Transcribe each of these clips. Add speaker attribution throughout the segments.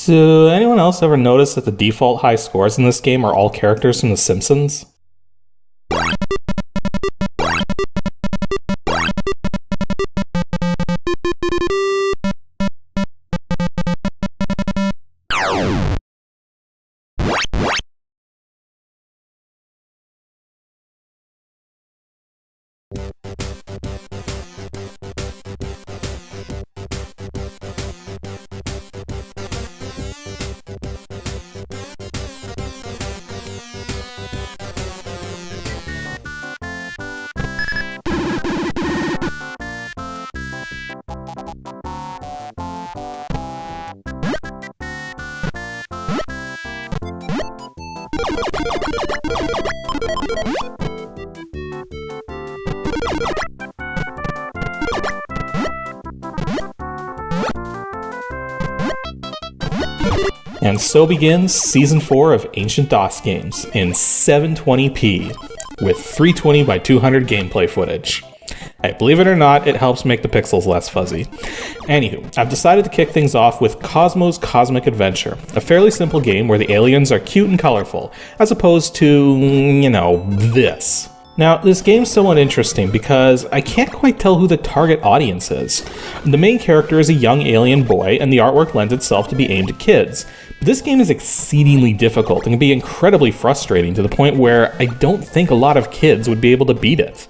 Speaker 1: So, anyone else ever notice that the default high scores in this game are all characters from The Simpsons? And so begins Season 4 of Ancient DOS Games in 720p with 320 by 200 gameplay footage. Hey, believe it or not, it helps make the pixels less fuzzy. Anywho, I've decided to kick things off with Cosmo's Cosmic Adventure, a fairly simple game where the aliens are cute and colorful, as opposed to, this. Now, this game's somewhat interesting because I can't quite tell who the target audience is. The main character is a young alien boy, and the artwork lends itself to be aimed at kids. But this game is exceedingly difficult and can be incredibly frustrating to the point where I don't think a lot of kids would be able to beat it.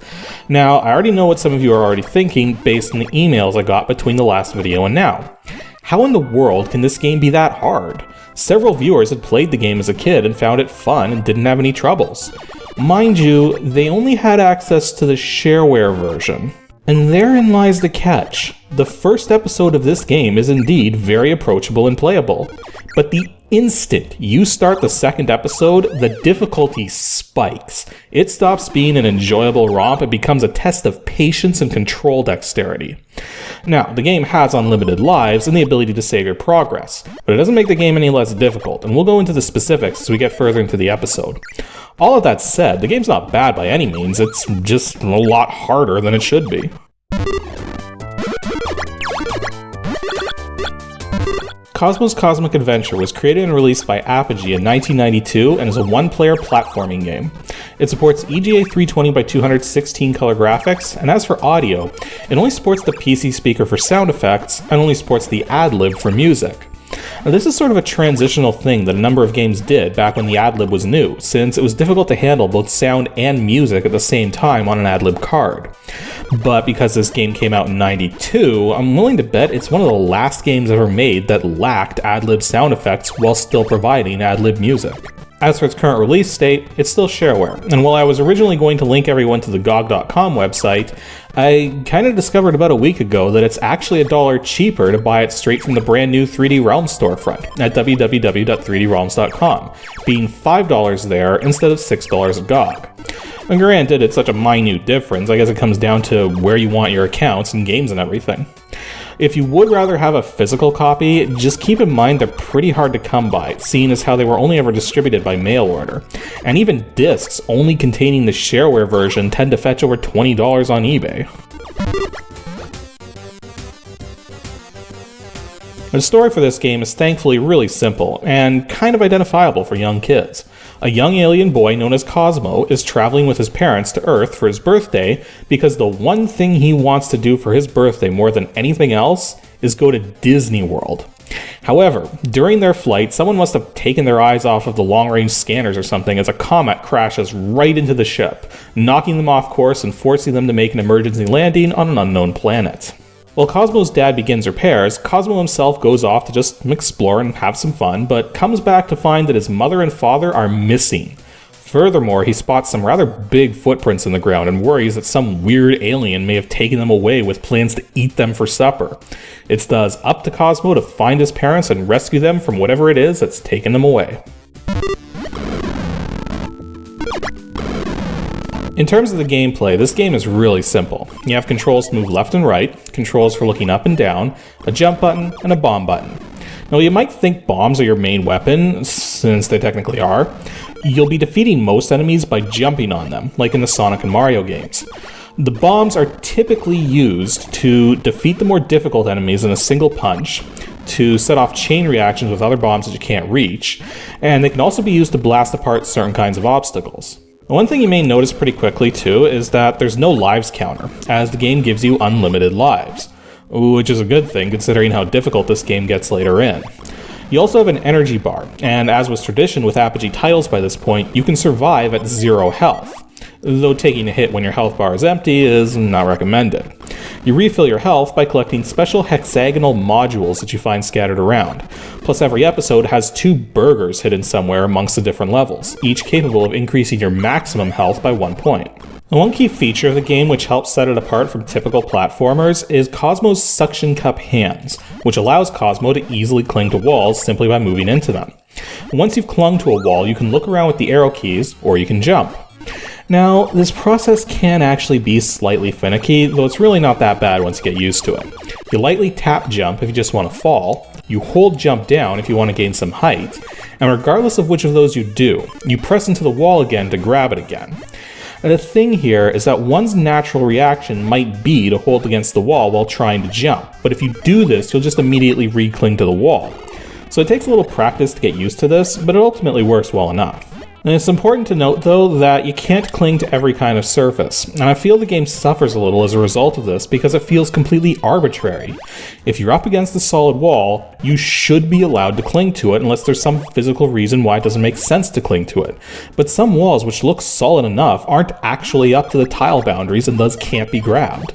Speaker 1: Now, I already know what some of you are already thinking based on the emails I got between the last video and now. How in the world can this game be that hard? Several viewers had played the game as a kid and found it fun and didn't have any troubles. Mind you, they only had access to the shareware version. And therein lies the catch. The first episode of this game is indeed very approachable and playable. But the instant you start the second episode, the difficulty spikes. It stops being an enjoyable romp and becomes a test of patience and control dexterity. Now, the game has unlimited lives and the ability to save your progress, but it doesn't make the game any less difficult, and we'll go into the specifics as we get further into the episode. All of that said, the game's not bad by any means, it's just a lot harder than it should be. Cosmo's Cosmic Adventure was created and released by Apogee in 1992 and is a one-player platforming game. It supports EGA 320 by 216 color graphics, and as for audio, it only supports the PC speaker for sound effects and only supports the ad-lib for music. Now, this is sort of a transitional thing that a number of games did back when the ad-lib was new, since it was difficult to handle both sound and music at the same time on an ad-lib card. But because this game came out in '92, I'm willing to bet it's one of the last games ever made that lacked ad-lib sound effects while still providing ad-lib music. As for its current release state, it's still shareware, and while I was originally going to link everyone to the GOG.com website, I kind of discovered about a week ago that it's actually $1 cheaper to buy it straight from the brand new 3D Realms storefront at www.3drealms.com, being $5 there instead of $6 at GOG. And granted, it's such a minute difference, I guess it comes down to where you want your accounts and games and everything. If you would rather have a physical copy, just keep in mind they're pretty hard to come by, seeing as how they were only ever distributed by mail order. And even discs only containing the shareware version tend to fetch over $20 on eBay. The story for this game is thankfully really simple, and kind of identifiable for young kids. A young alien boy known as Cosmo is traveling with his parents to Earth for his birthday because the one thing he wants to do for his birthday more than anything else is go to Disney World. However, during their flight, someone must have taken their eyes off of the long-range scanners or something as a comet crashes right into the ship, knocking them off course and forcing them to make an emergency landing on an unknown planet. While Cosmo's dad begins repairs, Cosmo himself goes off to just explore and have some fun, but comes back to find that his mother and father are missing. Furthermore, he spots some rather big footprints in the ground and worries that some weird alien may have taken them away with plans to eat them for supper. It's thus up to Cosmo to find his parents and rescue them from whatever it is that's taken them away. In terms of the gameplay, this game is really simple. You have controls to move left and right, controls for looking up and down, a jump button, and a bomb button. Now, you might think bombs are your main weapon, since they technically are. You'll be defeating most enemies by jumping on them, like in the Sonic and Mario games. The bombs are typically used to defeat the more difficult enemies in a single punch, to set off chain reactions with other bombs that you can't reach, and they can also be used to blast apart certain kinds of obstacles. One thing you may notice pretty quickly too is that there's no lives counter, as the game gives you unlimited lives, which is a good thing considering how difficult this game gets later in. You also have an energy bar, and as was tradition with Apogee titles by this point, you can survive at 0 health, though taking a hit when your health bar is empty is not recommended. You refill your health by collecting special hexagonal modules that you find scattered around, plus every episode has 2 burgers hidden somewhere amongst the different levels, each capable of increasing your maximum health by 1 point. One key feature of the game which helps set it apart from typical platformers is Cosmo's suction cup hands, which allows Cosmo to easily cling to walls simply by moving into them. Once you've clung to a wall, you can look around with the arrow keys, or you can jump. Now, this process can actually be slightly finicky, though it's really not that bad once you get used to it. You lightly tap jump if you just want to fall, you hold jump down if you want to gain some height, and regardless of which of those you do, you press into the wall again to grab it again. And the thing here is that one's natural reaction might be to hold against the wall while trying to jump, but if you do this, you'll just immediately re-cling to the wall. So it takes a little practice to get used to this, but it ultimately works well enough. And it's important to note though that you can't cling to every kind of surface, and I feel the game suffers a little as a result of this because it feels completely arbitrary. If you're up against a solid wall, you should be allowed to cling to it unless there's some physical reason why it doesn't make sense to cling to it. But some walls which look solid enough aren't actually up to the tile boundaries and thus can't be grabbed.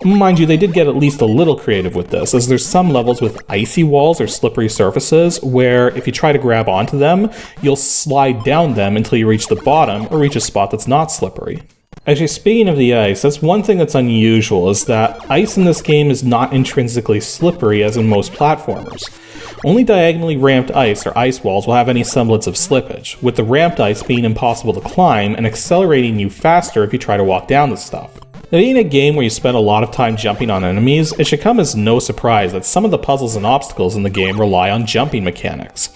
Speaker 1: Mind you, they did get at least a little creative with this, as there's some levels with icy walls or slippery surfaces where if you try to grab onto them, you'll slide down them until you reach the bottom or reach a spot that's not slippery. Actually, speaking of the ice, that's one thing that's unusual, is that ice in this game is not intrinsically slippery as in most platformers. Only diagonally ramped ice or ice walls will have any semblance of slippage, with the ramped ice being impossible to climb and accelerating you faster if you try to walk down the stuff. Being a game where you spend a lot of time jumping on enemies, it should come as no surprise that some of the puzzles and obstacles in the game rely on jumping mechanics.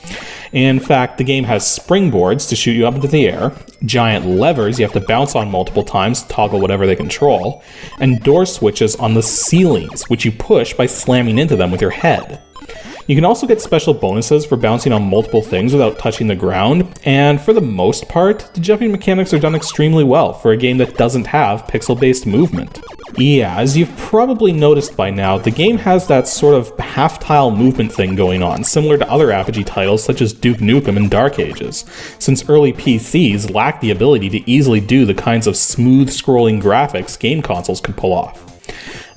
Speaker 1: In fact, the game has springboards to shoot you up into the air, giant levers you have to bounce on multiple times to toggle whatever they control, and door switches on the ceilings, which you push by slamming into them with your head. You can also get special bonuses for bouncing on multiple things without touching the ground, and for the most part, the jumping mechanics are done extremely well for a game that doesn't have pixel-based movement. Yeah, as you've probably noticed by now, the game has that sort of half-tile movement thing going on, similar to other Apogee titles such as Duke Nukem and Dark Ages, since early PCs lacked the ability to easily do the kinds of smooth-scrolling graphics game consoles could pull off.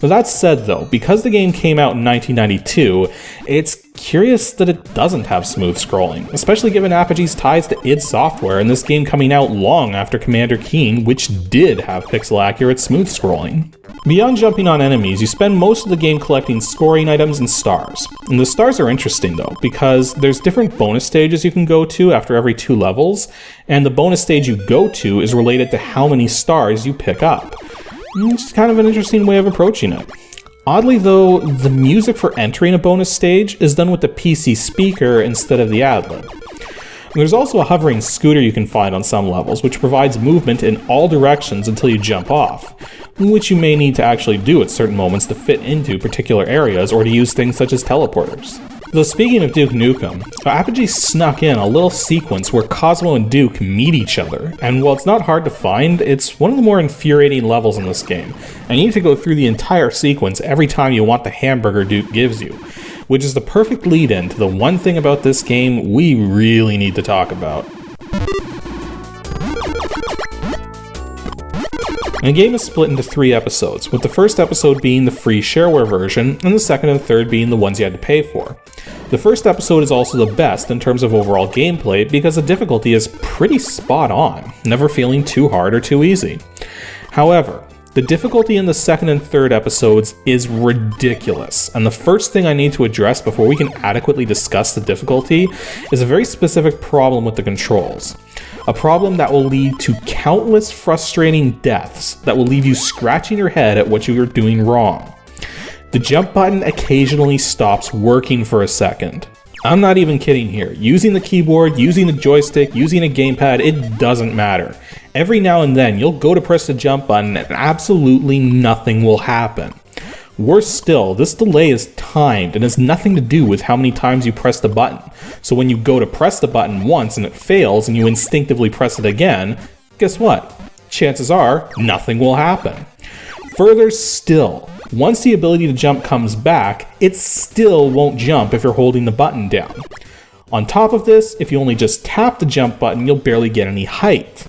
Speaker 1: With that said though, because the game came out in 1992, it's curious that it doesn't have smooth scrolling, especially given Apogee's ties to id Software and this game coming out long after Commander Keen, which did have pixel-accurate smooth scrolling. Beyond jumping on enemies, you spend most of the game collecting scoring items and stars. And the stars are interesting though, because there's different bonus stages you can go to after every 2 levels, and the bonus stage you go to is related to how many stars you pick up. It's kind of an interesting way of approaching it. Oddly though, the music for entering a bonus stage is done with the PC speaker instead of the ad-lib. There's also a hovering scooter you can find on some levels, which provides movement in all directions until you jump off, which you may need to actually do at certain moments to fit into particular areas or to use things such as teleporters. Though speaking of Duke Nukem, Apogee snuck in a little sequence where Cosmo and Duke meet each other, and while it's not hard to find, it's one of the more infuriating levels in this game, and you need to go through the entire sequence every time you want the hamburger Duke gives you, which is the perfect lead-in to the one thing about this game we really need to talk about. The game is split into 3 episodes, with the first episode being the free shareware version, and the second and third being the ones you had to pay for. The first episode is also the best in terms of overall gameplay because the difficulty is pretty spot on, never feeling too hard or too easy. However, the difficulty in the second and third episodes is ridiculous, and the first thing I need to address before we can adequately discuss the difficulty is a very specific problem with the controls. A problem that will lead to countless frustrating deaths that will leave you scratching your head at what you are doing wrong. The jump button occasionally stops working for a second. I'm not even kidding here. Using the keyboard, using the joystick, using a gamepad, it doesn't matter. Every now and then you'll go to press the jump button and absolutely nothing will happen. Worse still, this delay is timed and has nothing to do with how many times you press the button. So when you go to press the button once and it fails and you instinctively press it again, guess what? Chances are nothing will happen. Further still, once the ability to jump comes back, it still won't jump if you're holding the button down. On top of this, if you only just tap the jump button, you'll barely get any height.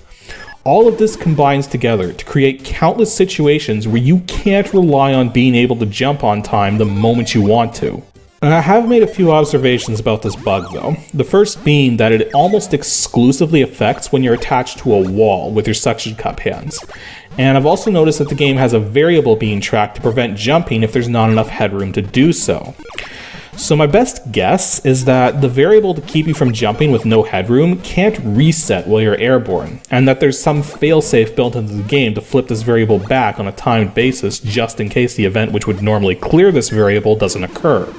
Speaker 1: All of this combines together to create countless situations where you can't rely on being able to jump on time the moment you want to. And I have made a few observations about this bug though. The first being that it almost exclusively affects when you're attached to a wall with your suction cup hands. And I've also noticed that the game has a variable being tracked to prevent jumping if there's not enough headroom to do so. So my best guess is that the variable to keep you from jumping with no headroom can't reset while you're airborne, and that there's some failsafe built into the game to flip this variable back on a timed basis just in case the event which would normally clear this variable doesn't occur.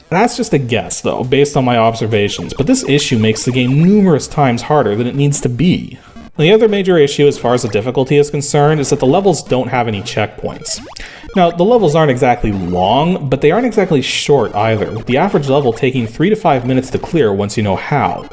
Speaker 1: That's just a guess though, based on my observations, but this issue makes the game numerous times harder than it needs to be. The other major issue as far as the difficulty is concerned is that the levels don't have any checkpoints. Now, the levels aren't exactly long, but they aren't exactly short either, with the average level taking 3 to 5 minutes to clear once you know how.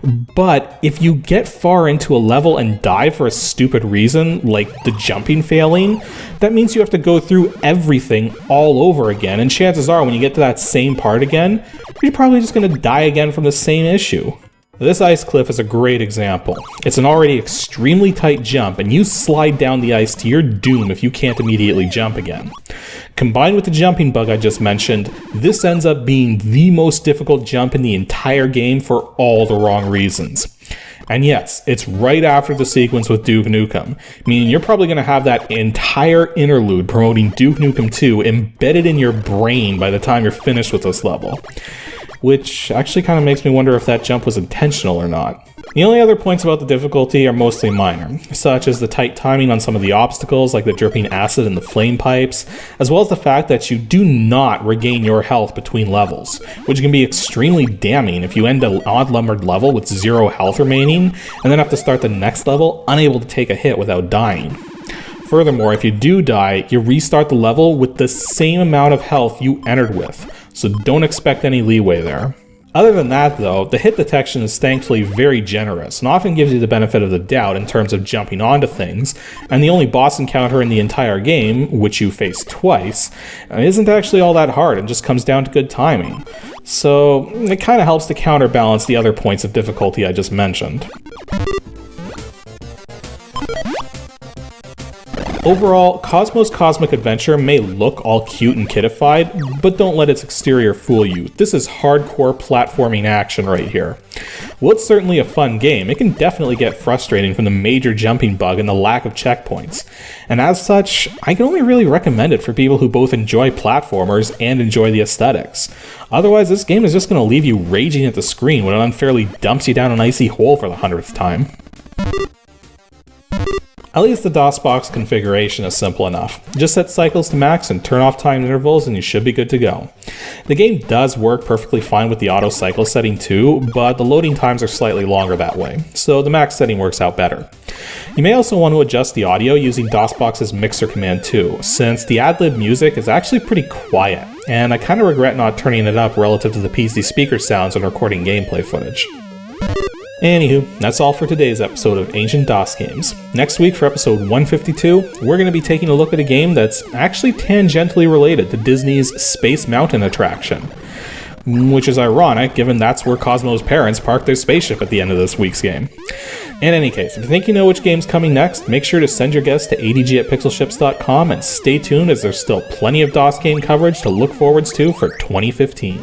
Speaker 1: But if you get far into a level and die for a stupid reason, like the jumping failing, that means you have to go through everything all over again, and chances are when you get to that same part again, you're probably just going to die again from the same issue. This ice cliff is a great example. It's an already extremely tight jump, and you slide down the ice to your doom if you can't immediately jump again. Combined with the jumping bug I just mentioned, this ends up being the most difficult jump in the entire game for all the wrong reasons. And yes, it's right after the sequence with Duke Nukem, meaning you're probably going to have that entire interlude promoting Duke Nukem 2 embedded in your brain by the time you're finished with this level. Which actually kind of makes me wonder if that jump was intentional or not. The only other points about the difficulty are mostly minor, such as the tight timing on some of the obstacles like the dripping acid and the flame pipes, as well as the fact that you do not regain your health between levels, which can be extremely damning if you end an odd-numbered level with 0 health remaining, and then have to start the next level unable to take a hit without dying. Furthermore, if you do die, you restart the level with the same amount of health you entered with, so don't expect any leeway there. Other than that though, the hit detection is thankfully very generous and often gives you the benefit of the doubt in terms of jumping onto things, and the only boss encounter in the entire game, which you face twice, isn't actually all that hard and just comes down to good timing. So it kind of helps to counterbalance the other points of difficulty I just mentioned. Overall, Cosmo's Cosmic Adventure may look all cute and kiddified, but don't let its exterior fool you. This is hardcore platforming action right here. While it's certainly a fun game, it can definitely get frustrating from the major jumping bug and the lack of checkpoints. And as such, I can only really recommend it for people who both enjoy platformers and enjoy the aesthetics. Otherwise, this game is just going to leave you raging at the screen when it unfairly dumps you down an icy hole for the 100th time. At least the DOSBox configuration is simple enough. Just set cycles to max and turn off timed intervals and you should be good to go. The game does work perfectly fine with the auto cycle setting too, but the loading times are slightly longer that way, so the max setting works out better. You may also want to adjust the audio using DOSBox's mixer command too, since the ad-lib music is actually pretty quiet, and I kind of regret not turning it up relative to the PC speaker sounds when recording gameplay footage. Anywho, that's all for today's episode of Ancient DOS Games. Next week for episode 152, we're going to be taking a look at a game that's actually tangentially related to Disney's Space Mountain attraction. Which is ironic, given that's where Cosmo's parents parked their spaceship at the end of this week's game. In any case, if you think you know which game's coming next, make sure to send your guess to adg@pixelships.com and stay tuned as there's still plenty of DOS game coverage to look forwards to for 2015.